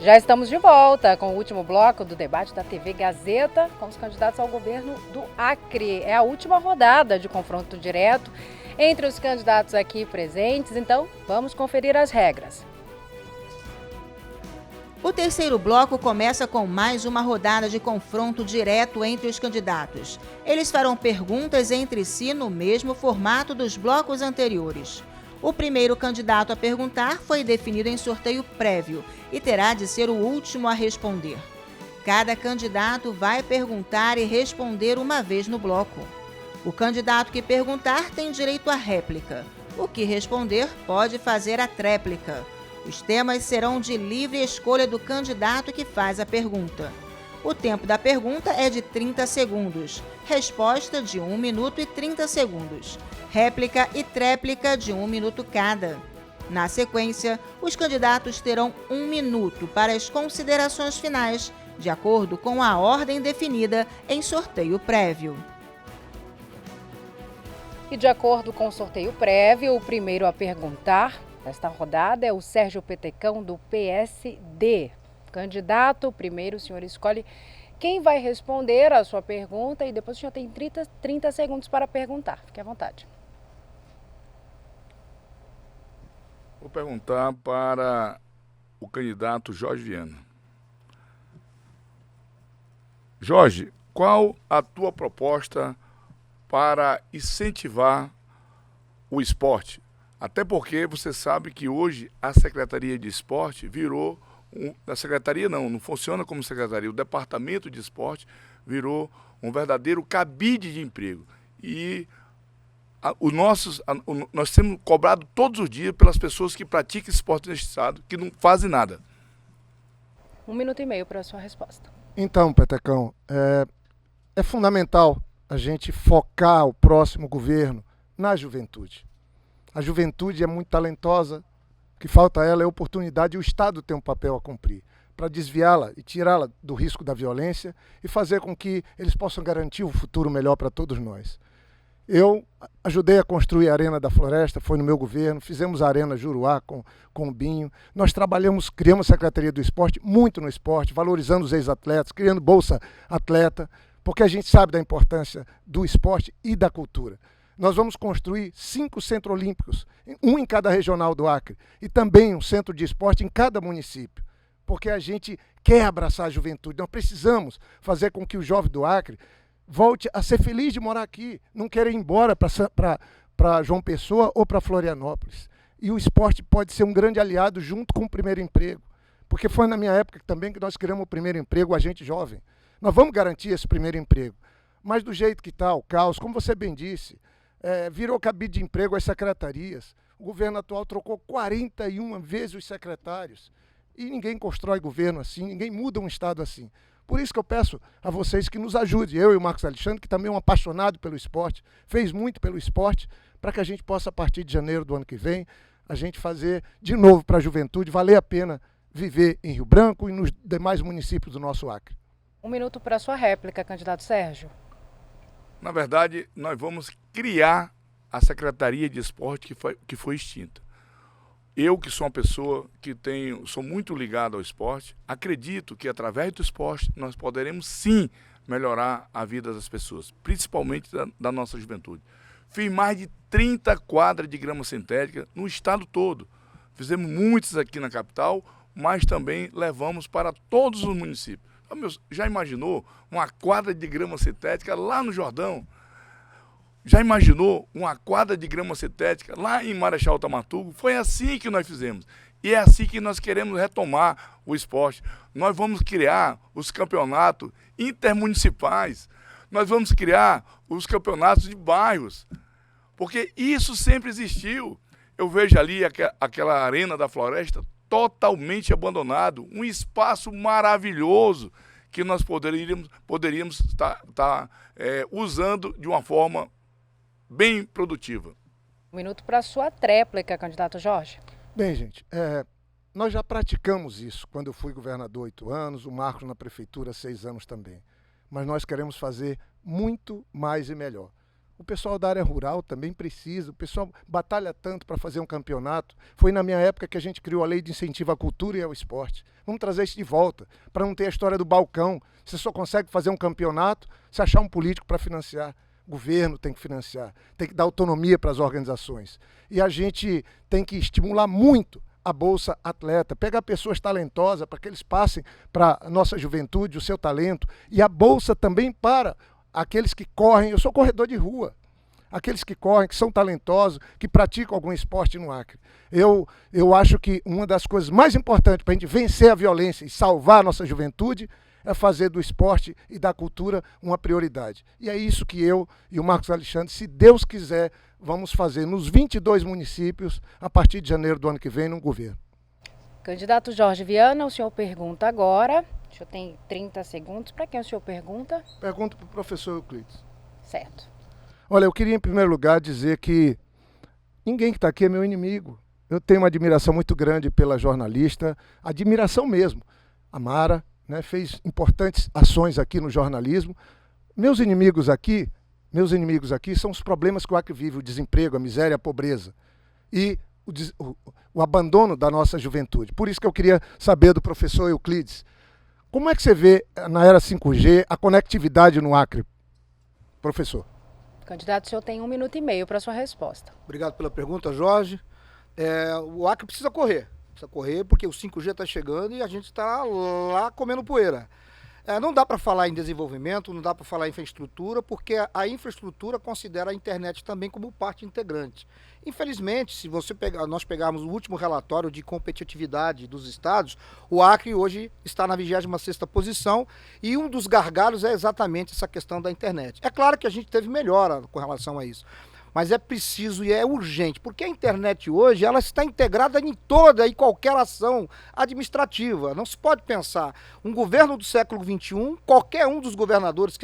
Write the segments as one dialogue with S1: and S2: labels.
S1: Já estamos de volta com o último bloco do debate da TV Gazeta com os candidatos ao governo do Acre. É a última rodada de confronto direto entre os candidatos aqui presentes, então vamos conferir as regras.
S2: O terceiro bloco começa com mais uma rodada de confronto direto entre os candidatos. Eles farão perguntas entre si no mesmo formato dos blocos anteriores. O primeiro candidato a perguntar foi definido em sorteio prévio e terá de ser o último a responder. Cada candidato vai perguntar e responder uma vez no bloco. O candidato que perguntar tem direito à réplica. O que responder pode fazer a tréplica. Os temas serão de livre escolha do candidato que faz a pergunta. O tempo da pergunta é de 30 segundos, resposta de 1 minuto e 30 segundos, réplica e tréplica de 1 minuto cada. Na sequência, os candidatos terão 1 minuto para as considerações finais, de acordo com a ordem definida em sorteio prévio.
S1: E de acordo com o sorteio prévio, o primeiro a perguntar nesta rodada é o Sérgio Petecão, do PSD. Candidato, primeiro o senhor escolhe quem vai responder a sua pergunta e depois o senhor tem 30 segundos para perguntar. Fique à vontade.
S3: Vou perguntar para o candidato Jorge Viana. Jorge, qual a tua proposta para incentivar o esporte? Até porque você sabe que hoje a Secretaria de Esporte virou, a Secretaria não funciona como Secretaria, o Departamento de Esporte virou um verdadeiro cabide de emprego. E nós temos cobrado todos os dias pelas pessoas que praticam esporte neste estado, que não fazem nada.
S1: 1 minuto e meio para a sua resposta.
S4: Então, Petecão, é fundamental a gente focar o próximo governo na juventude. A juventude é muito talentosa, o que falta a ela é oportunidade e o Estado tem um papel a cumprir para desviá-la e tirá-la do risco da violência e fazer com que eles possam garantir um futuro melhor para todos nós. Eu ajudei a construir a Arena da Floresta, foi no meu governo, fizemos a Arena Juruá com o Binho. Nós criamos a Secretaria do Esporte, muito no esporte, valorizando os ex-atletas, criando Bolsa Atleta, porque a gente sabe da importância do esporte e da cultura. Nós vamos construir 5 centros olímpicos, um em cada regional do Acre, e também um centro de esporte em cada município, porque a gente quer abraçar a juventude. Nós precisamos fazer com que o jovem do Acre volte a ser feliz de morar aqui, não querer ir embora para João Pessoa ou para Florianópolis. E o esporte pode ser um grande aliado junto com o primeiro emprego, porque foi na minha época também que nós criamos o primeiro emprego, a gente jovem. Nós vamos garantir esse primeiro emprego, mas do jeito que está o caos, como você bem disse, virou cabide de emprego às secretarias. O governo atual trocou 41 vezes os secretários e ninguém constrói governo assim, ninguém muda um estado assim. Por isso que eu peço a vocês que nos ajudem, eu e o Marcos Alexandre, que também é um apaixonado pelo esporte, fez muito pelo esporte, para que a gente possa, a partir de janeiro do ano que vem, a gente fazer de novo para a juventude valer a pena viver em Rio Branco e nos demais municípios do nosso Acre.
S1: 1 minuto para a sua réplica, candidato Sérgio.
S3: Na verdade, nós vamos criar a Secretaria de Esporte que foi extinta. Eu, que sou uma pessoa que sou muito ligado ao esporte, acredito que através do esporte nós poderemos sim melhorar a vida das pessoas, principalmente da nossa juventude. Fiz mais de 30 quadras de grama sintética no estado todo. Fizemos muitas aqui na capital, mas também levamos para todos os municípios. Já imaginou uma quadra de grama sintética lá no Jordão? Já imaginou uma quadra de grama sintética lá em Marechal Tamaturgo? Foi assim que nós fizemos. E é assim que nós queremos retomar o esporte. Nós vamos criar os campeonatos intermunicipais. Nós vamos criar os campeonatos de bairros. Porque isso sempre existiu. Eu vejo ali aquela Arena da Floresta totalmente abandonado, um espaço maravilhoso que nós poderíamos estar usando de uma forma bem produtiva.
S1: 1 minuto para a sua tréplica, candidato Jorge.
S4: Bem, gente, nós já praticamos isso quando eu fui governador 8 anos, o Marcos na prefeitura 6 anos também. Mas nós queremos fazer muito mais e melhor. O pessoal da área rural também precisa, o pessoal batalha tanto para fazer um campeonato. Foi na minha época que a gente criou a lei de incentivo à cultura e ao esporte. Vamos trazer isso de volta, para não ter a história do balcão. Você só consegue fazer um campeonato se achar um político para financiar. O governo tem que financiar, tem que dar autonomia para as organizações. E a gente tem que estimular muito a Bolsa Atleta, pegar pessoas talentosas para que eles passem para a nossa juventude, o seu talento. E a Bolsa também para aqueles que correm, eu sou corredor de rua, aqueles que correm, que são talentosos, que praticam algum esporte no Acre. Eu acho que uma das coisas mais importantes para a gente vencer a violência e salvar a nossa juventude é fazer do esporte e da cultura uma prioridade. E é isso que eu e o Marcos Alexandre, se Deus quiser, vamos fazer nos 22 municípios a partir de janeiro do ano que vem no governo.
S1: Candidato Jorge Viana, o senhor pergunta agora. O senhor tem 30 segundos. Para quem o senhor pergunta?
S4: Pergunto para o professor Euclides.
S1: Certo.
S4: Olha, eu queria em primeiro lugar dizer que ninguém que está aqui é meu inimigo. Eu tenho uma admiração muito grande pela jornalista, admiração mesmo. A Mara, né, fez importantes ações aqui no jornalismo. Meus inimigos aqui são os problemas que o Acre vive, o desemprego, a miséria, a pobreza e o abandono da nossa juventude. Por isso que eu queria saber do professor Euclides, como é que você vê na era 5G a conectividade no Acre, professor?
S1: Candidato, o senhor tem 1 minuto e meio para sua resposta.
S5: Obrigado pela pergunta, Jorge. O Acre precisa correr porque o 5G está chegando e a gente está lá comendo poeira. Não dá para falar em desenvolvimento, não dá para falar em infraestrutura, porque a infraestrutura considera a internet também como parte integrante. Infelizmente, se nós pegarmos o último relatório de competitividade dos estados, o Acre hoje está na 26ª posição e um dos gargalos é exatamente essa questão da internet. É claro que a gente teve melhora com relação a isso, mas é preciso e é urgente, porque a internet hoje ela está integrada em toda e qualquer ação administrativa. Não se pode pensar um governo do século XXI, qualquer um dos governadores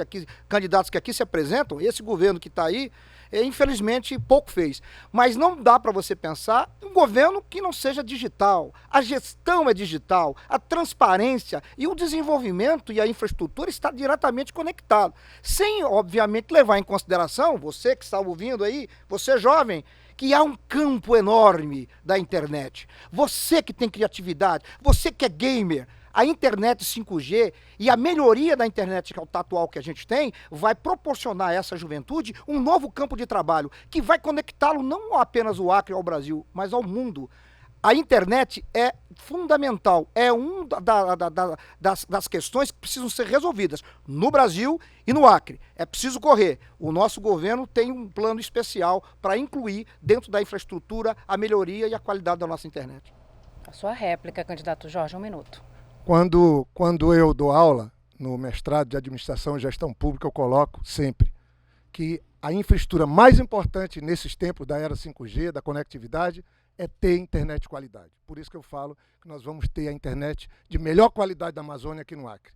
S5: candidatos que aqui se apresentam, esse governo que está aí, infelizmente pouco fez. Mas não dá para você pensar um governo que não seja digital. A gestão é digital, a transparência e o desenvolvimento e a infraestrutura está diretamente conectado. Sem, obviamente, levar em consideração, você que está ouvindo aí, você jovem, que há um campo enorme da internet. Você que tem criatividade, você que é gamer, a internet 5G e a melhoria da internet atual que a gente tem vai proporcionar a essa juventude um novo campo de trabalho que vai conectá-lo não apenas o Acre ao Brasil, mas ao mundo. A internet é fundamental, é uma das questões que precisam ser resolvidas no Brasil e no Acre. É preciso correr. O nosso governo tem um plano especial para incluir dentro da infraestrutura a melhoria e a qualidade da nossa internet.
S1: A sua réplica, candidato Jorge, 1 minuto.
S4: Quando eu dou aula no mestrado de Administração e Gestão Pública, eu coloco sempre que a infraestrutura mais importante nesses tempos da era 5G, da conectividade, é ter internet de qualidade. Por isso que eu falo que nós vamos ter a internet de melhor qualidade da Amazônia aqui no Acre.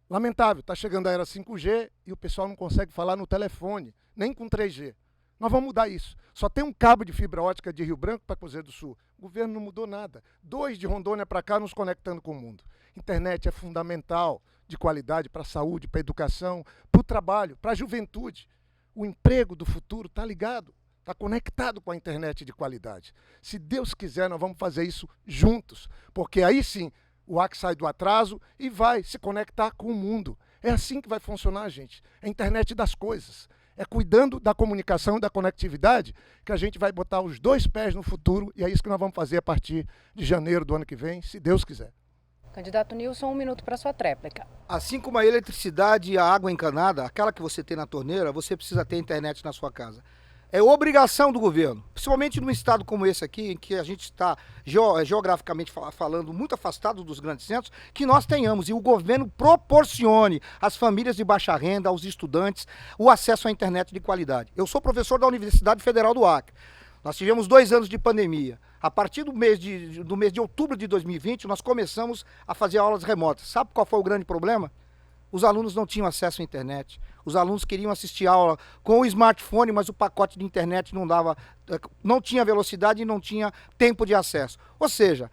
S4: Lamentável, está chegando a era 5G e o pessoal não consegue falar no telefone, nem com 3G. Nós vamos mudar isso. Só tem um cabo de fibra ótica de Rio Branco para Cruzeiro do Sul. O governo não mudou nada. 2 de Rondônia para cá nos conectando com o mundo. Internet é fundamental, de qualidade para a saúde, para a educação, para o trabalho, para a juventude. O emprego do futuro está ligado, está conectado com a internet de qualidade. Se Deus quiser, nós vamos fazer isso juntos, porque aí sim o Acre sai do atraso e vai se conectar com o mundo. É assim que vai funcionar, gente. É a internet das coisas. É cuidando da comunicação e da conectividade que a gente vai botar os 2 pés no futuro e é isso que nós vamos fazer a partir de janeiro do ano que vem, se Deus quiser.
S1: Candidato Nilson, 1 minuto para sua tréplica.
S5: Assim como a eletricidade e a água encanada, aquela que você tem na torneira, você precisa ter internet na sua casa. É obrigação do governo, principalmente num estado como esse aqui, em que a gente está geograficamente falando muito afastado dos grandes centros, que nós tenhamos e o governo proporcione às famílias de baixa renda, aos estudantes, o acesso à internet de qualidade. Eu sou professor da Universidade Federal do Acre. Nós tivemos 2 anos de pandemia. A partir do mês de outubro de 2020, nós começamos a fazer aulas remotas. Sabe qual foi o grande problema? Os alunos não tinham acesso à internet. Os alunos queriam assistir aula com o smartphone, mas o pacote de internet não tinha velocidade e não tinha tempo de acesso. Ou seja,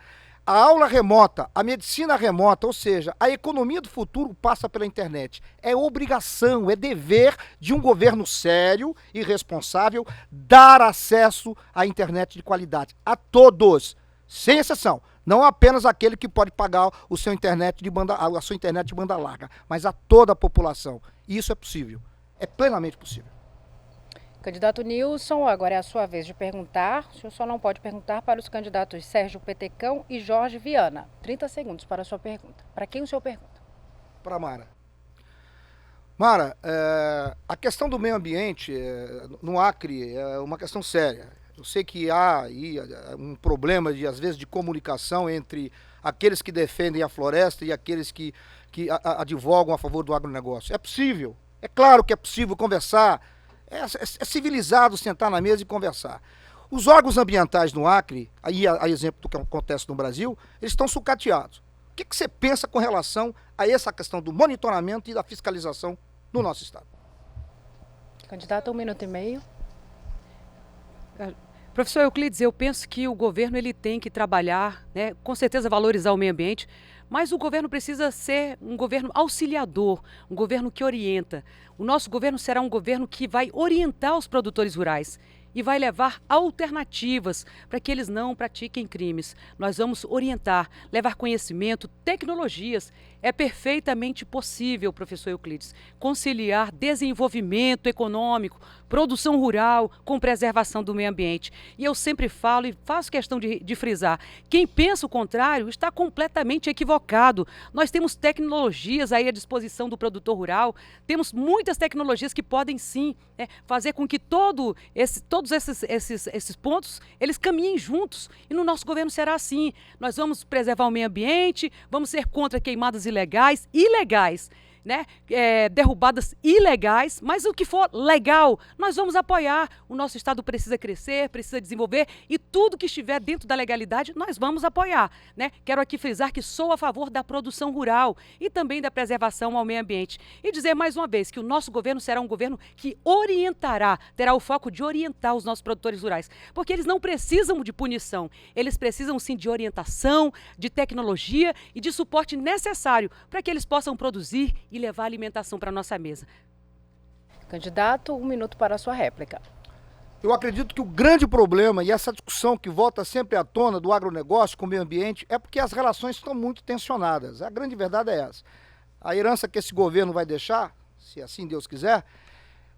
S5: a aula remota, a medicina remota, ou seja, a economia do futuro passa pela internet. É obrigação, é dever de um governo sério e responsável dar acesso à internet de qualidade a todos, sem exceção. Não apenas aquele que pode pagar o seu internet de a sua internet de banda larga, mas a toda a população. E isso é possível, é plenamente possível.
S1: Candidato Nilson, agora é a sua vez de perguntar. O senhor só não pode perguntar para os candidatos Sérgio Petecão e Jorge Viana. 30 segundos para a sua pergunta. Para quem o senhor pergunta?
S5: Para Mara. Mara, a questão do meio ambiente no Acre é uma questão séria. Eu sei que há aí um problema, às vezes, de comunicação entre aqueles que defendem a floresta e aqueles que advogam a favor do agronegócio. É possível, é claro que é possível conversar, é civilizado sentar na mesa e conversar. Os órgãos ambientais no Acre, aí a exemplo do que acontece no Brasil, eles estão sucateados. O que você pensa com relação a essa questão do monitoramento e da fiscalização no nosso estado?
S1: Candidato, 1 minuto e meio.
S6: Professor Euclides, eu penso que o governo ele tem que trabalhar, né, com certeza valorizar o meio ambiente, mas o governo precisa ser um governo auxiliador, um governo que orienta. O nosso governo será um governo que vai orientar os produtores rurais e vai levar alternativas para que eles não pratiquem crimes. Nós vamos orientar, levar conhecimento, tecnologias. É perfeitamente possível, professor Euclides, conciliar desenvolvimento econômico, produção rural com preservação do meio ambiente. E eu sempre falo e faço questão de frisar, quem pensa o contrário está completamente equivocado. Nós temos tecnologias aí à disposição do produtor rural, temos muitas tecnologias que podem sim fazer com que todos esses pontos eles caminhem juntos. E no nosso governo será assim. Nós vamos preservar o meio ambiente, vamos ser contra queimadas ilegais, né? Derrubadas ilegais, mas o que for legal, nós vamos apoiar. O nosso estado precisa crescer, precisa desenvolver e tudo que estiver dentro da legalidade, nós vamos apoiar, né? Quero aqui frisar que sou a favor da produção rural e também da preservação ao meio ambiente. E dizer mais uma vez que o nosso governo será um governo que orientará, terá o foco de orientar os nossos produtores rurais, porque eles não precisam de punição, eles precisam sim de orientação, de tecnologia e de suporte necessário para que eles possam produzir e levar alimentação para a nossa mesa.
S1: Candidato, 1 minuto para a sua réplica.
S5: Eu acredito que o grande problema e essa discussão que volta sempre à tona do agronegócio com o meio ambiente é porque as relações estão muito tensionadas. A grande verdade é essa. A herança que esse governo vai deixar, se assim Deus quiser,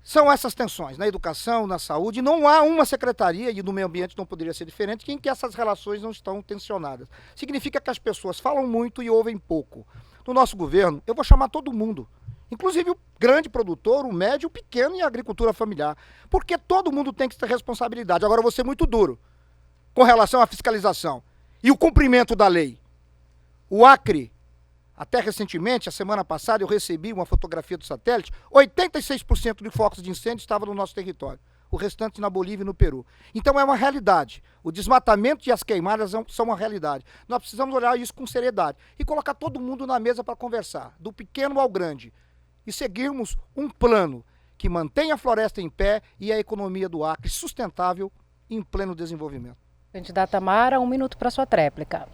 S5: são essas tensões na educação, na saúde. Não há uma secretaria, e no meio ambiente não poderia ser diferente, em que essas relações não estão tensionadas. Significa que as pessoas falam muito e ouvem pouco. No nosso governo, eu vou chamar todo mundo, inclusive o grande produtor, o médio, o pequeno e a agricultura familiar, porque todo mundo tem que ter responsabilidade. Agora eu vou ser muito duro com relação à fiscalização e o cumprimento da lei. O Acre, até recentemente, a semana passada, eu recebi uma fotografia do satélite, 86% de focos de incêndio estavam no nosso território, o restante na Bolívia e no Peru. Então é uma realidade. O desmatamento e as queimadas são uma realidade. Nós precisamos olhar isso com seriedade e colocar todo mundo na mesa para conversar, do pequeno ao grande, e seguirmos um plano que mantenha a floresta em pé e a economia do Acre sustentável em pleno desenvolvimento.
S1: Candidata Mara, 1 minuto para a sua tréplica.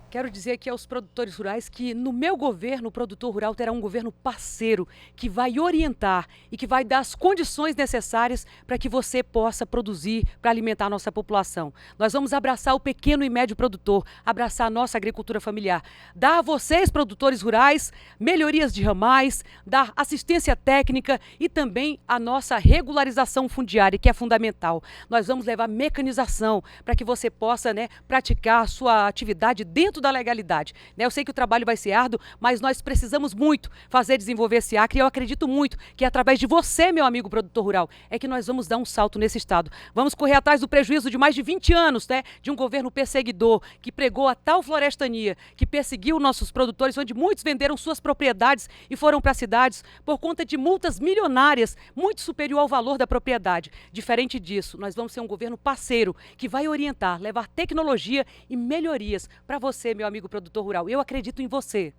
S6: Quero dizer aqui aos produtores rurais que no meu governo o produtor rural terá um governo parceiro que vai orientar e que vai dar as condições necessárias para que você possa produzir para alimentar a nossa população. Nós vamos abraçar o pequeno e médio produtor, abraçar a nossa agricultura familiar, dar a vocês, produtores rurais, melhorias de ramais, dar assistência técnica e também a nossa regularização fundiária, que é fundamental. Nós vamos levar mecanização para que você possa, praticar a sua atividade dentro da legalidade. Eu sei que o trabalho vai ser árduo, mas nós precisamos muito desenvolver esse Acre e eu acredito muito que através de você, meu amigo produtor rural, é que nós vamos dar um salto nesse estado. Vamos correr atrás do prejuízo de mais de 20 anos, de um governo perseguidor que pregou a tal florestania, que perseguiu nossos produtores, onde muitos venderam suas propriedades e foram para cidades por conta de multas milionárias, muito superior ao valor da propriedade. Diferente disso, nós vamos ser um governo parceiro que vai orientar, levar tecnologia e melhorias para você, meu amigo produtor rural. Eu acredito em você.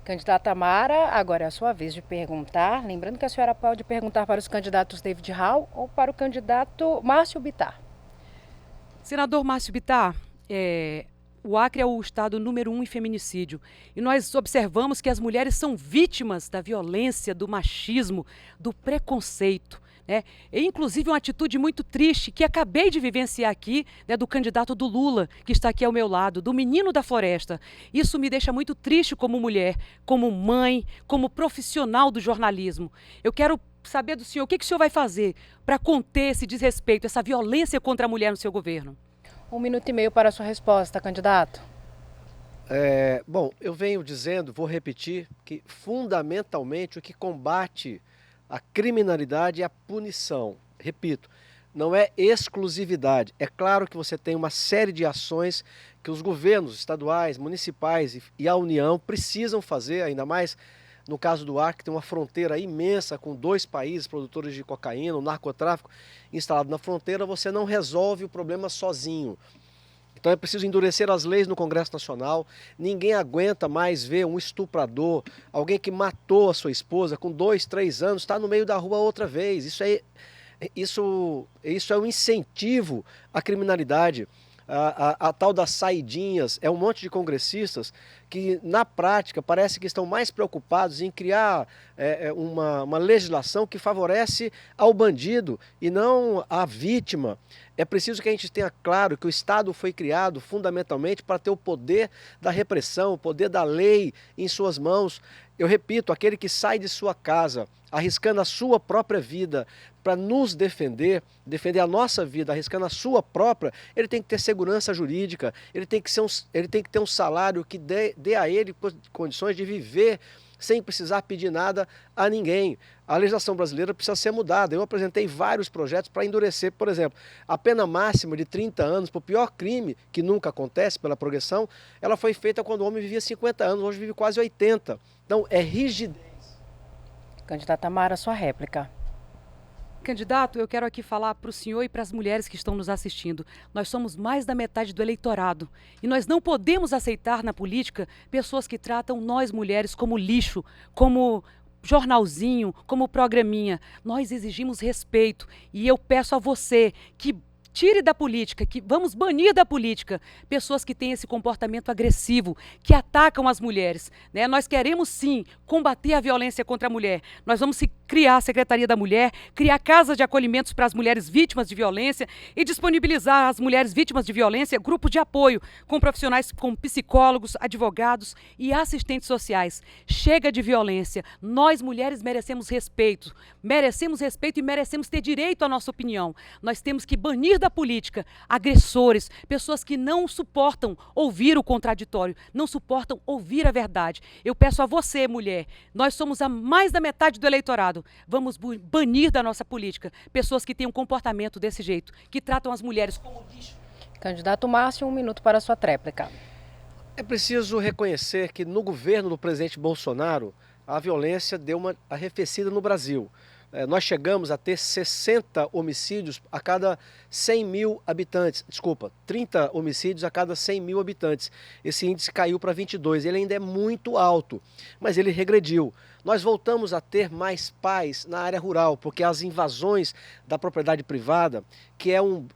S1: Candidata Mara, agora é a sua vez de perguntar. Lembrando que a senhora pode perguntar para os candidatos David Hall ou para o candidato Márcio Bittar.
S6: Senador Márcio Bittar, O Acre é o estado número 1 em feminicídio. E nós observamos que as mulheres são vítimas da violência, do machismo, do preconceito. É inclusive uma atitude muito triste que acabei de vivenciar aqui, né, do candidato do Lula, que está aqui ao meu lado, do menino da floresta. Isso me deixa muito triste como mulher, como mãe, como profissional do jornalismo. Eu quero saber do senhor o que o senhor vai fazer para conter esse desrespeito, essa violência contra a mulher no seu governo.
S1: 1 minuto e meio para a sua resposta, candidato.
S7: Bom, eu venho dizendo, vou repetir, que fundamentalmente o que combate a criminalidade é a punição. Repito, não é exclusividade. É claro que você tem uma série de ações que os governos estaduais, municipais e a União precisam fazer, ainda mais no caso do Acre, que tem uma fronteira imensa com 2 países produtores de cocaína, o narcotráfico instalado na fronteira, você não resolve o problema sozinho. Então é preciso endurecer as leis no Congresso Nacional. Ninguém aguenta mais ver um estuprador, alguém que matou a sua esposa com 2, 3 anos, está no meio da rua outra vez. Isso é um incentivo à criminalidade. A tal das saidinhas, é um monte de congressistas que, na prática, parece que estão mais preocupados em criar uma legislação que favorece ao bandido e não à vítima. É preciso que a gente tenha claro que o Estado foi criado fundamentalmente para ter o poder da repressão, o poder da lei em suas mãos. Eu repito, aquele que sai de sua casa arriscando a sua própria vida para nos defender a nossa vida, arriscando a sua própria, ele tem que ter segurança jurídica, ele tem que ter um salário que dê a ele condições de viver sem precisar pedir nada a ninguém. A legislação brasileira precisa ser mudada. Eu apresentei vários projetos para endurecer, por exemplo, a pena máxima de 30 anos para o pior crime, que nunca acontece pela progressão, ela foi feita quando o homem vivia 50 anos, hoje vive quase 80. Então é rigidez.
S1: Candidata Tamara, sua réplica.
S6: Candidato, eu quero aqui falar para o senhor e para as mulheres que estão nos assistindo. Nós somos mais da metade do eleitorado e nós não podemos aceitar na política pessoas que tratam nós mulheres como lixo, como jornalzinho, como programinha. Nós exigimos respeito e eu peço a você que tire da política, que vamos banir da política pessoas que têm esse comportamento agressivo, que atacam as mulheres, né? Nós queremos sim combater a violência contra a mulher. Nós vamos criar a Secretaria da Mulher, criar casas de acolhimentos para as mulheres vítimas de violência e disponibilizar às mulheres vítimas de violência grupos de apoio com profissionais como psicólogos, advogados e assistentes sociais. Chega de violência. Nós mulheres merecemos respeito e merecemos ter direito à nossa opinião. Nós temos que banir da política agressores, pessoas que não suportam ouvir o contraditório, não suportam ouvir a verdade. Eu peço a você, mulher, nós somos a mais da metade do eleitorado, vamos banir da nossa política pessoas que têm um comportamento desse jeito, que tratam as mulheres como lixo.
S1: Candidato Márcio, 1 minuto para a sua tréplica.
S7: É preciso reconhecer que no governo do presidente Bolsonaro, a violência deu uma arrefecida no Brasil. Nós chegamos a ter 60 homicídios a cada 100 mil habitantes. Desculpa, 30 homicídios a cada 100 mil habitantes. Esse índice caiu para 22. Ele ainda é muito alto, mas ele regrediu. Nós voltamos a ter mais paz na área rural, porque as invasões da propriedade privada, que é um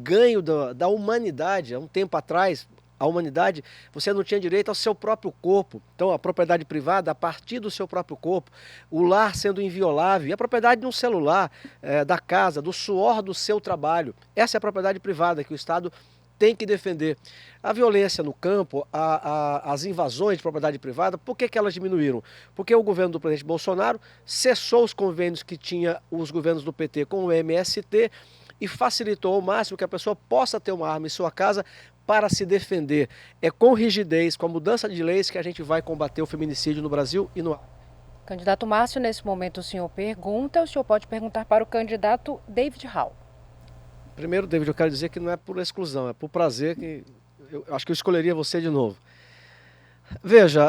S7: ganho da humanidade, há um tempo atrás, a humanidade, você não tinha direito ao seu próprio corpo. Então, a propriedade privada, a partir do seu próprio corpo, o lar sendo inviolável, e a propriedade de um celular, da casa, do suor do seu trabalho. Essa é a propriedade privada que o Estado tem que defender. A violência no campo, as invasões de propriedade privada, por que elas diminuíram? Porque o governo do presidente Bolsonaro cessou os convênios que tinha os governos do PT com o MST e facilitou ao máximo que a pessoa possa ter uma arma em sua casa para se defender. É com rigidez, com a mudança de leis que a gente vai combater o feminicídio no Brasil e no Acre.
S1: Candidato Márcio, nesse momento o senhor pergunta, o senhor pode perguntar para o candidato David Hall.
S7: Primeiro, David, eu quero dizer que não é por exclusão, é por prazer que eu acho que eu escolheria você de novo. Veja,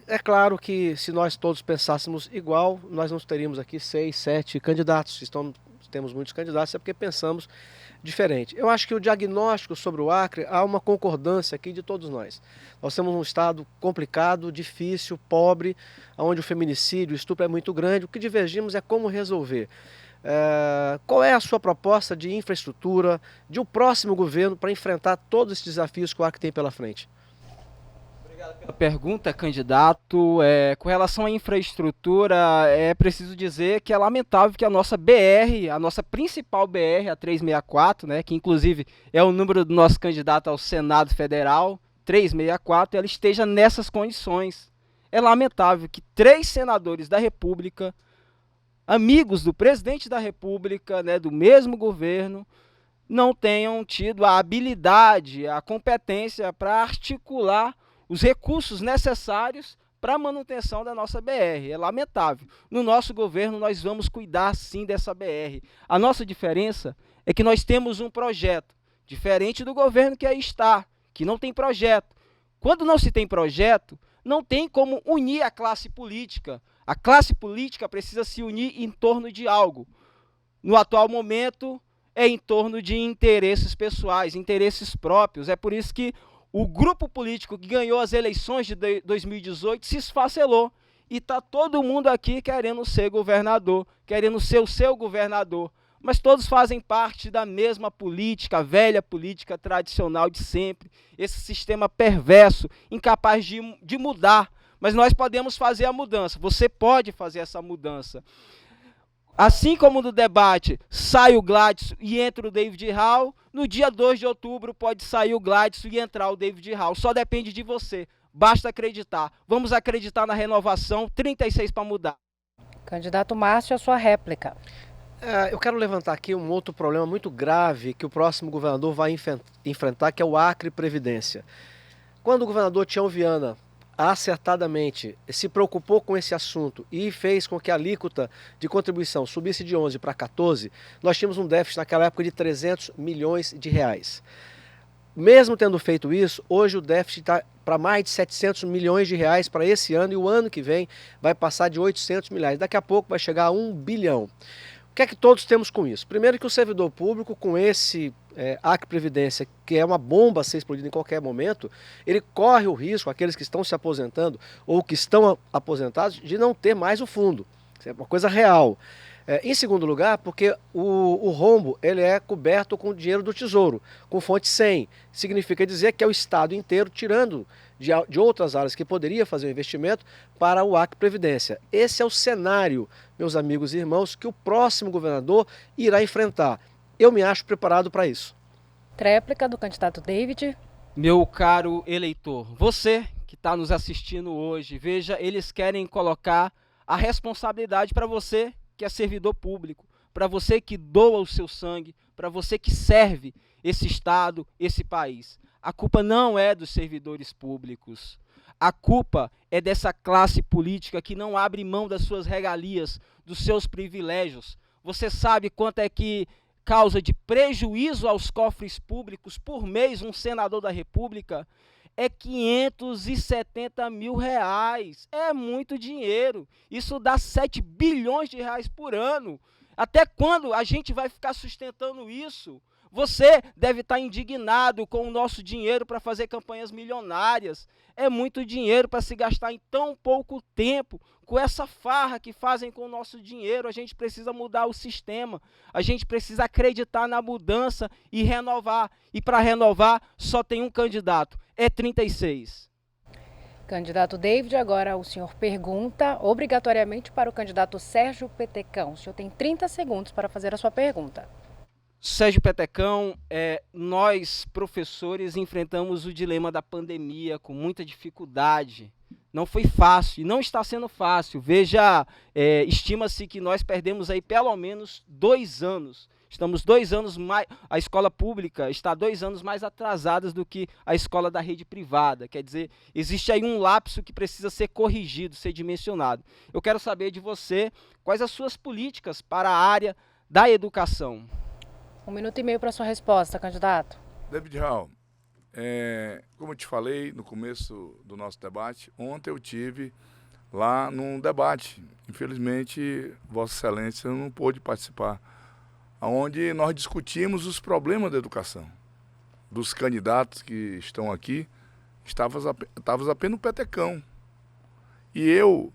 S7: é claro que se nós todos pensássemos igual, nós não teríamos aqui 6, 7 candidatos. Temos muitos candidatos, é porque pensamos diferente. Eu acho que o diagnóstico sobre o Acre, há uma concordância aqui de todos nós. Nós temos um estado complicado, difícil, pobre, onde o feminicídio, o estupro é muito grande. O que divergimos é como resolver. Qual é a sua proposta de infraestrutura, de um próximo governo para enfrentar todos esses desafios que o Acre tem pela frente?
S8: A pergunta, candidato, com relação à infraestrutura, é preciso dizer que é lamentável que a nossa BR, a nossa principal BR, a 364, né, que inclusive é o número do nosso candidato ao Senado Federal, 364, ela esteja nessas condições. É lamentável que 3 senadores da República, amigos do presidente da República, né, do mesmo governo, não tenham tido a habilidade, a competência para articular os recursos necessários para a manutenção da nossa BR. É lamentável. No nosso governo, nós vamos cuidar sim dessa BR. A nossa diferença é que nós temos um projeto, diferente do governo que aí está, que não tem projeto. Quando não se tem projeto, não tem como unir a classe política. A classe política precisa se unir em torno de algo. No atual momento, é em torno de interesses pessoais, interesses próprios. É por isso que o grupo político que ganhou as eleições de 2018 se esfacelou. E está todo mundo aqui querendo ser governador, querendo ser o seu governador. Mas todos fazem parte da mesma política, a velha política tradicional de sempre. Esse sistema perverso, incapaz de mudar. Mas nós podemos fazer a mudança. Você pode fazer essa mudança. Assim como no debate sai o Gladson e entra o David Hall, no dia 2 de outubro pode sair o Gladson e entrar o David Hall. Só depende de você. Basta acreditar. Vamos acreditar na renovação. 36 para mudar.
S1: Candidato Márcio, a sua réplica.
S7: Eu quero levantar aqui um outro problema muito grave que o próximo governador vai enfrentar, que é o Acre Previdência. Quando o governador Tião Viana acertadamente se preocupou com esse assunto e fez com que a alíquota de contribuição subisse de 11 para 14, nós tínhamos um déficit naquela época de 300 milhões de reais. Mesmo tendo feito isso, hoje o déficit está para mais de 700 milhões de reais para esse ano, e o ano que vem vai passar de 800 milhões. Daqui a pouco vai chegar a 1 bilhão. O que é que todos temos com isso? Primeiro que o servidor público, com esse Acre Previdência, que é uma bomba a ser explodida em qualquer momento, ele corre o risco, aqueles que estão se aposentando ou que estão aposentados, de não ter mais o fundo. Isso é uma coisa real. Em segundo lugar, porque o rombo ele é coberto com o dinheiro do Tesouro, com fonte 100. Significa dizer que é o Estado inteiro tirando de outras áreas que poderia fazer o investimento para o Acre Previdência. Esse é o cenário, meus amigos e irmãos, que o próximo governador irá enfrentar. Eu me acho preparado para isso.
S1: Tréplica do candidato David.
S8: Meu caro eleitor, você que está nos assistindo hoje, veja, eles querem colocar a responsabilidade para você que é servidor público, para você que doa o seu sangue, para você que serve esse Estado, esse país. A culpa não é dos servidores públicos. A culpa é dessa classe política que não abre mão das suas regalias, dos seus privilégios. Você sabe quanto é que causa de prejuízo aos cofres públicos por mês um senador da República? É 570 mil reais. É muito dinheiro. Isso dá 7 bilhões de reais por ano. Até quando a gente vai ficar sustentando isso? Você deve estar indignado com o nosso dinheiro para fazer campanhas milionárias. É muito dinheiro para se gastar em tão pouco tempo, com essa farra que fazem com o nosso dinheiro. A gente precisa mudar o sistema, a gente precisa acreditar na mudança e renovar. E para renovar, só tem um candidato, é 36.
S1: Candidato David, agora o senhor pergunta obrigatoriamente para o candidato Sérgio Petecão. O senhor tem 30 segundos para fazer a sua pergunta.
S8: Sérgio Petecão, nós professores enfrentamos o dilema da pandemia com muita dificuldade. Não foi fácil e não está sendo fácil. Veja, estima-se que nós perdemos aí pelo menos 2 anos. Estamos 2 anos mais, a escola pública está 2 anos mais atrasada do que a escola da rede privada. Quer dizer, existe aí um lapso que precisa ser corrigido, ser dimensionado. Eu quero saber de você quais as suas políticas para a área da educação.
S1: 1 minuto e meio para a sua resposta, candidato.
S3: David Hall, como eu te falei no começo do nosso debate, ontem eu tive lá num debate. Infelizmente, Vossa Excelência não pôde participar, onde nós discutimos os problemas da educação. Dos candidatos que estão aqui, estava apenas o Petecão. E eu,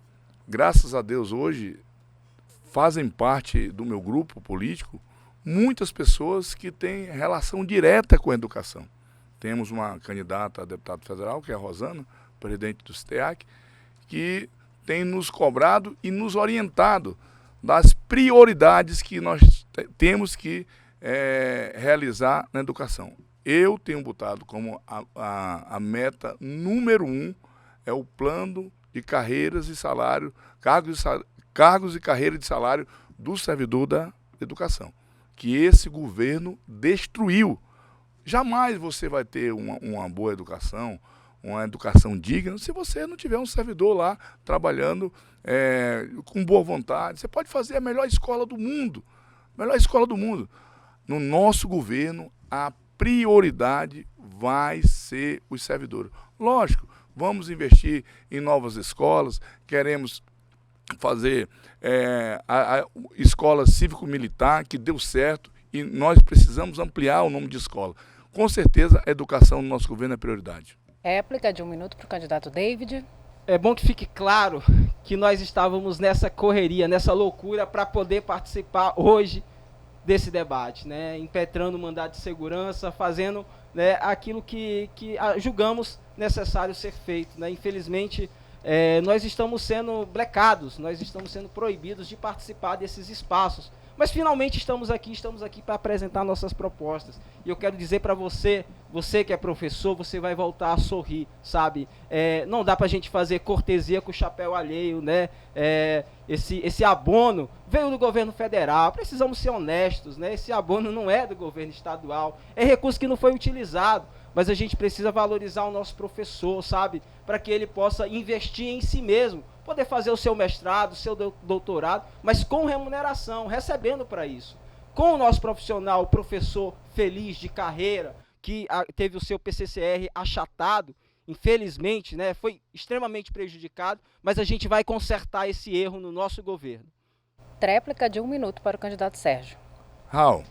S3: graças a Deus, hoje, fazem parte do meu grupo político muitas pessoas que têm relação direta com a educação. Temos uma candidata a deputado federal, que é a Rosana, superintendente do STEAC, que tem nos cobrado e nos orientado das prioridades que nós temos que realizar na educação. Eu tenho botado como a meta número 1 é o plano de carreiras e salário, cargos e carreira de salário do servidor da educação, que esse governo destruiu. Jamais você vai ter uma boa educação, uma educação digna, se você não tiver um servidor lá trabalhando com boa vontade. Você pode fazer a melhor escola do mundo, No nosso governo, a prioridade vai ser os servidores. Lógico, vamos investir em novas escolas, queremos fazer a escola cívico-militar, que deu certo, e nós precisamos ampliar o número de escola. Com certeza, a educação no nosso governo é prioridade.
S1: Réplica de 1 minuto para o candidato David.
S8: É bom que fique claro que nós estávamos nessa correria, nessa loucura para poder participar hoje desse debate, né? Impetrando o mandato de segurança, fazendo, né, aquilo que julgamos necessário ser feito, né? Infelizmente, nós estamos sendo blecados, nós estamos sendo proibidos de participar desses espaços. Mas finalmente estamos aqui para apresentar nossas propostas. E eu quero dizer para você que é professor, você vai voltar a sorrir, sabe? Não dá para a gente fazer cortesia com o chapéu alheio, né? Esse abono veio do governo federal, precisamos ser honestos, né? Esse abono não é do governo estadual, é recurso que não foi utilizado. Mas a gente precisa valorizar o nosso professor, sabe? Para que ele possa investir em si mesmo, poder fazer o seu mestrado, o seu doutorado, mas com remuneração, recebendo para isso. Com o nosso profissional, o professor feliz de carreira, que teve o seu PCCR achatado, infelizmente, né, foi extremamente prejudicado, mas a gente vai consertar esse erro no nosso governo.
S1: Tréplica de 1 minuto para o candidato Sérgio.
S3: Raul,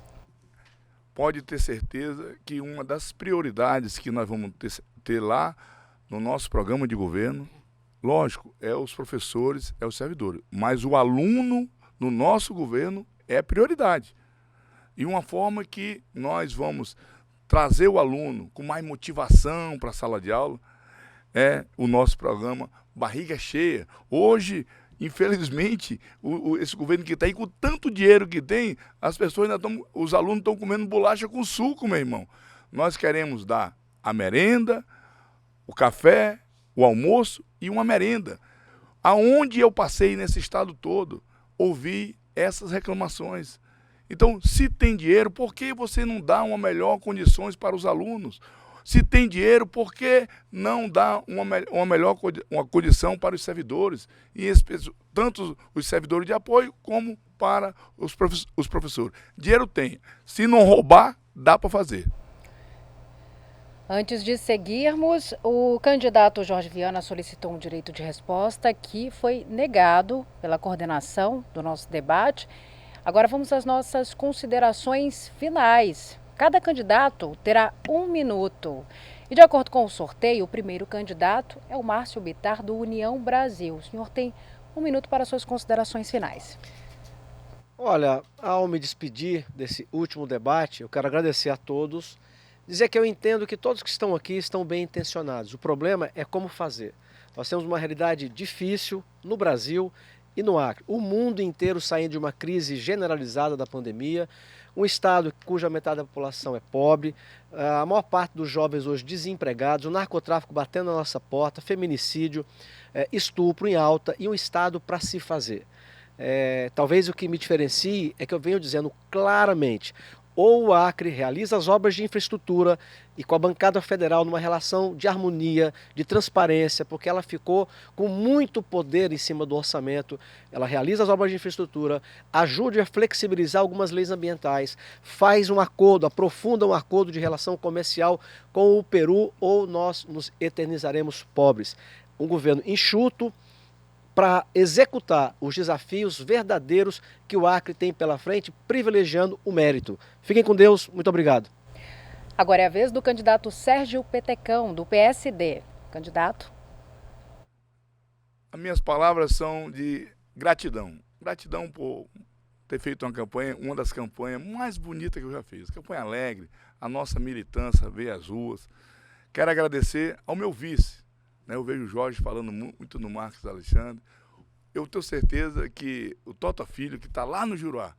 S3: pode ter certeza que uma das prioridades que nós vamos ter lá no nosso programa de governo, lógico, é os professores, é os servidores, mas o aluno no nosso governo é prioridade. E uma forma que nós vamos trazer o aluno com mais motivação para a sala de aula é o nosso programa Barriga Cheia. Hoje, infelizmente, esse governo que está aí, com tanto dinheiro que tem, os alunos estão comendo bolacha com suco, meu irmão. Nós queremos dar a merenda, o café, o almoço e uma merenda. Aonde eu passei nesse estado todo, ouvi essas reclamações. Então, se tem dinheiro, por que você não dá uma melhor condições para os alunos? Se tem dinheiro, por que não dá uma melhor condição para os servidores? E tanto os servidores de apoio como para os professores. Dinheiro tem. Se não roubar, dá para fazer.
S1: Antes de seguirmos, o candidato Jorge Viana solicitou um direito de resposta que foi negado pela coordenação do nosso debate. Agora vamos às nossas considerações finais. Cada candidato terá 1 minuto. E de acordo com o sorteio, o primeiro candidato é o Márcio Bittar, do União Brasil. O senhor tem 1 minuto para suas considerações finais.
S7: Olha, ao me despedir desse último debate, eu quero agradecer a todos, dizer que eu entendo que todos que estão aqui estão bem intencionados. O problema é como fazer. Nós temos uma realidade difícil no Brasil e no Acre. O mundo inteiro saindo de uma crise generalizada da pandemia, um estado cuja metade da população é pobre, a maior parte dos jovens hoje desempregados, o narcotráfico batendo na nossa porta, feminicídio, estupro em alta e um estado para se fazer. Talvez o que me diferencie é que eu venho dizendo claramente: ou o Acre realiza as obras de infraestrutura e com a bancada federal numa relação de harmonia, de transparência, porque ela ficou com muito poder em cima do orçamento, ela realiza as obras de infraestrutura, ajude a flexibilizar algumas leis ambientais, faz um acordo, aprofunda um acordo de relação comercial com o Peru, ou nós nos eternizaremos pobres. Um governo enxuto, para executar os desafios verdadeiros que o Acre tem pela frente, privilegiando o mérito. Fiquem com Deus, muito obrigado.
S1: Agora é a vez do candidato Sérgio Petecão, do PSD. Candidato.
S3: As minhas palavras são de gratidão. Gratidão por ter feito uma das campanhas mais bonitas que eu já fiz. Campanha alegre, a nossa militância veio às ruas. Quero agradecer ao meu vice, né? Eu vejo o Jorge falando muito no Marcos Alexandre. Eu tenho certeza que o Tota Filho, que está lá no Juruá,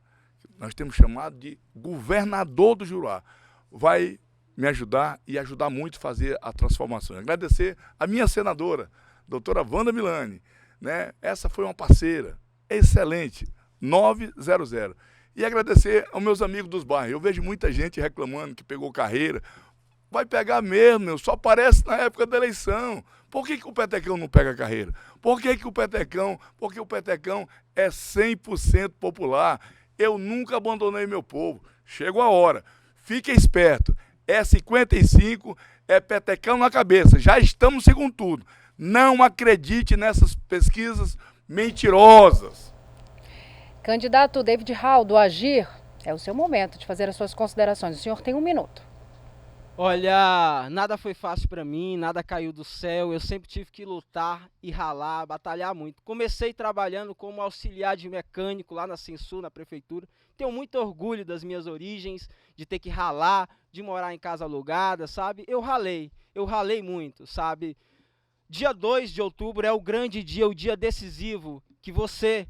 S3: nós temos chamado de governador do Juruá, vai me ajudar e ajudar muito a fazer a transformação. Agradecer a minha senadora, doutora Wanda Milani, né? Essa foi uma parceira excelente, 900. E agradecer aos meus amigos dos bairros. Eu vejo muita gente reclamando que pegou carreira. Vai pegar mesmo, só aparece na época da eleição. Por que o petecão não pega carreira? Por que o petecão? Porque o petecão é 100% popular. Eu nunca abandonei meu povo. Chegou a hora. Fique esperto. É 55, é petecão na cabeça. Já estamos no segundo turno. Não acredite nessas pesquisas mentirosas.
S1: Candidato David Hall, do Agir, é o seu momento de fazer as suas considerações. O senhor tem 1 minuto.
S8: Olha, nada foi fácil para mim, nada caiu do céu, eu sempre tive que lutar e ralar, batalhar muito. Comecei trabalhando como auxiliar de mecânico lá na Censu, na prefeitura. Tenho muito orgulho das minhas origens, de ter que ralar, de morar em casa alugada, sabe? Eu ralei muito, sabe? Dia 2 de outubro é o grande dia, o dia decisivo que você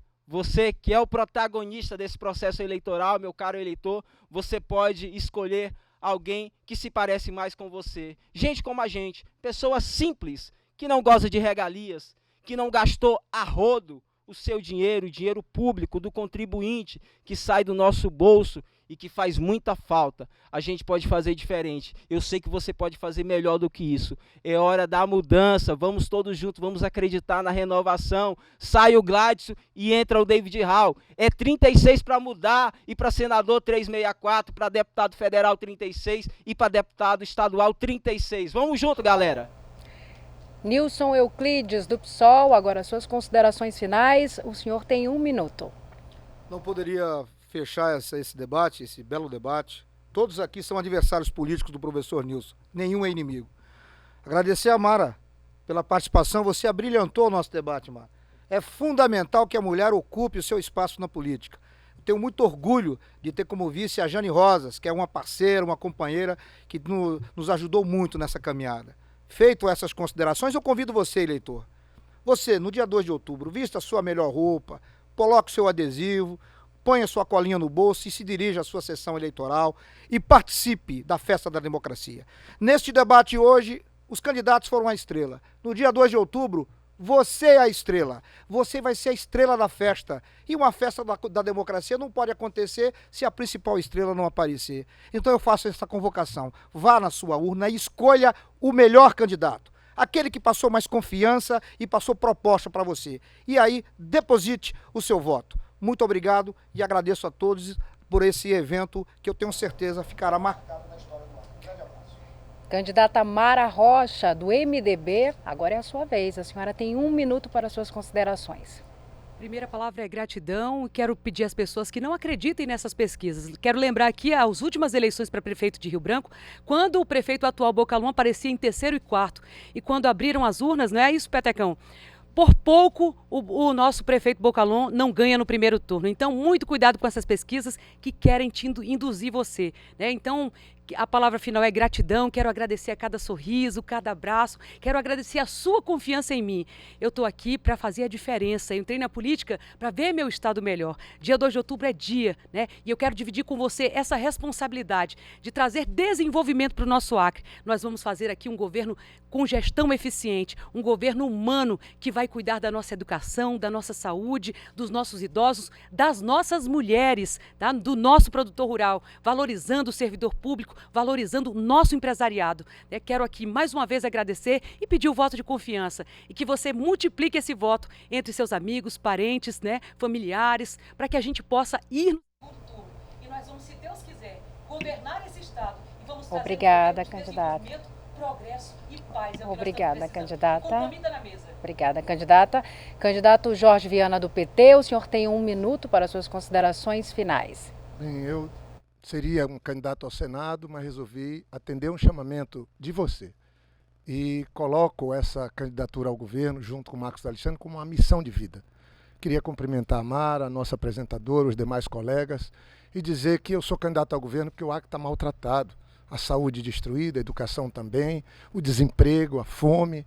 S8: que é o protagonista desse processo eleitoral, meu caro eleitor, você pode escolher alguém que se parece mais com você. Gente como a gente, pessoa simples, que não gosta de regalias, que não gastou a rodo o seu dinheiro, o dinheiro público do contribuinte, que sai do nosso bolso e que faz muita falta. A gente pode fazer diferente. Eu sei que você pode fazer melhor do que isso. É hora da mudança. Vamos todos juntos, vamos acreditar na renovação. Sai o Gladson e entra o David Hall. É 36 para mudar e para senador 364, para deputado federal 36 e para deputado estadual 36. Vamos junto, galera.
S1: Nilson Euclides, do PSOL, agora suas considerações finais. O senhor tem 1 minuto.
S5: Não poderia fechar esse debate, esse belo debate. Todos aqui são adversários políticos do professor Nilson. Nenhum é inimigo. Agradecer a Mara pela participação. Você abrilhantou o nosso debate, Mara. É fundamental que a mulher ocupe o seu espaço na política. Tenho muito orgulho de ter como vice a Jane Rosas, que é uma parceira, uma companheira que nos ajudou muito nessa caminhada. Feito essas considerações, eu convido você, eleitor. Você, no dia 2 de outubro, vista a sua melhor roupa, coloque o seu adesivo, ponha sua colinha no bolso e se dirija à sua sessão eleitoral e participe da festa da democracia. Neste debate hoje, os candidatos foram a estrela. No dia 2 de outubro, você é a estrela. Você vai ser a estrela da festa. E uma festa da democracia não pode acontecer se a principal estrela não aparecer. Então eu faço essa convocação. Vá na sua urna e escolha o melhor candidato. Aquele que passou mais confiança e passou proposta para você. E aí, deposite o seu voto. Muito obrigado e agradeço a todos por esse evento que eu tenho certeza ficará marcado na história do ano. Grande abraço.
S1: Candidata Mara Rocha, do MDB, agora é a sua vez. A senhora tem 1 minuto para suas considerações.
S6: Primeira palavra é gratidão. Quero pedir às pessoas que não acreditem nessas pesquisas. Quero lembrar aqui as últimas eleições para prefeito de Rio Branco, quando o prefeito atual Bocalhão aparecia em 3º e 4º. E quando abriram as urnas, não é isso, Petecão? Por pouco, o nosso prefeito Bocalhão não ganha no primeiro turno. Então, muito cuidado com essas pesquisas que querem te induzir você, né? Então, a palavra final é gratidão. Quero agradecer a cada sorriso, cada abraço. Quero agradecer a sua confiança em mim. Eu estou aqui para fazer a diferença. Eu entrei na política para ver meu estado melhor. Dia 2 de outubro é dia, né? E eu quero dividir com você essa responsabilidade de trazer desenvolvimento para o nosso Acre. Nós vamos fazer aqui um governo com gestão eficiente, um governo humano que vai cuidar da nossa educação, da nossa saúde, dos nossos idosos, das nossas mulheres, tá? Do nosso produtor rural, valorizando o servidor público, valorizando o nosso empresariado. Quero aqui mais uma vez agradecer e pedir o voto de confiança e que você multiplique esse voto entre seus amigos, parentes, né, familiares, para que a gente possa ir no segundo turno. E nós vamos, se Deus quiser, governar esse estado e vamos trazer
S1: Obrigada, candidata.
S6: Progresso e paz.
S1: Obrigada, candidata.
S6: Comida na mesa.
S1: Obrigada, candidata. Candidato Jorge Viana, do PT, o senhor tem 1 minuto para suas considerações finais.
S4: Bem, eu seria um candidato ao Senado, mas resolvi atender um chamamento de você. E coloco essa candidatura ao governo, junto com o Marcos Alexandre, como uma missão de vida. Queria cumprimentar a Mara, a nossa apresentadora, os demais colegas, e dizer que eu sou candidato ao governo porque o Acre está maltratado. A saúde destruída, a educação também, o desemprego, a fome.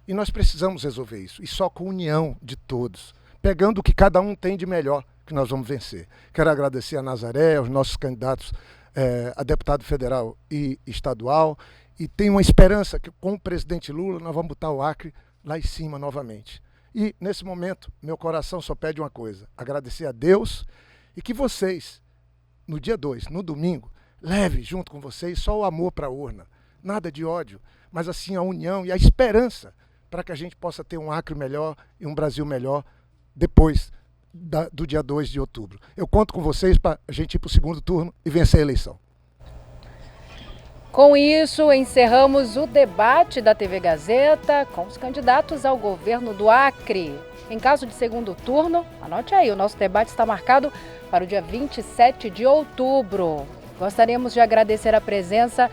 S4: E nós precisamos resolver isso, e só com união de todos, pegando o que cada um tem de melhor, que nós vamos vencer. Quero agradecer a Nazaré, aos nossos candidatos a deputado federal e estadual, e tenho uma esperança que com o presidente Lula nós vamos botar o Acre lá em cima novamente. E nesse momento, meu coração só pede uma coisa, agradecer a Deus e que vocês, no dia 2, no domingo, leve junto com vocês só o amor para a urna, nada de ódio, mas assim a união e a esperança para que a gente possa ter um Acre melhor e um Brasil melhor depois do dia 2 de outubro. Eu conto com vocês para a gente ir para o segundo turno e vencer a eleição.
S1: Com isso, encerramos o debate da TV Gazeta com os candidatos ao governo do Acre. Em caso de segundo turno, anote aí, o nosso debate está marcado para o dia 27 de outubro. Gostaríamos de agradecer a presença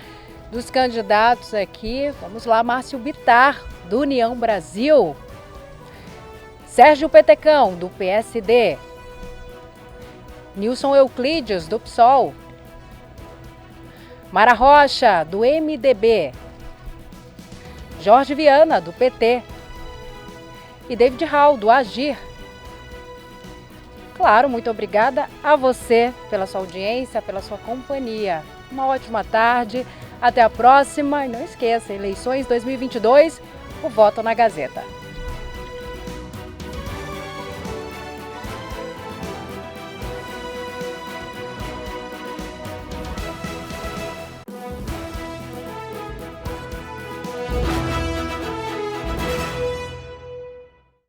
S1: dos candidatos aqui. Vamos lá, Márcio Bittar, do União Brasil. Sérgio Petecão, do PSD. Nilson Euclides, do PSOL. Mara Rocha, do MDB. Jorge Viana, do PT. E David Hall, do Agir. Claro, muito obrigada a você pela sua audiência, pela sua companhia. Uma ótima tarde, até a próxima. E não esqueça, eleições 2022, o voto na Gazeta.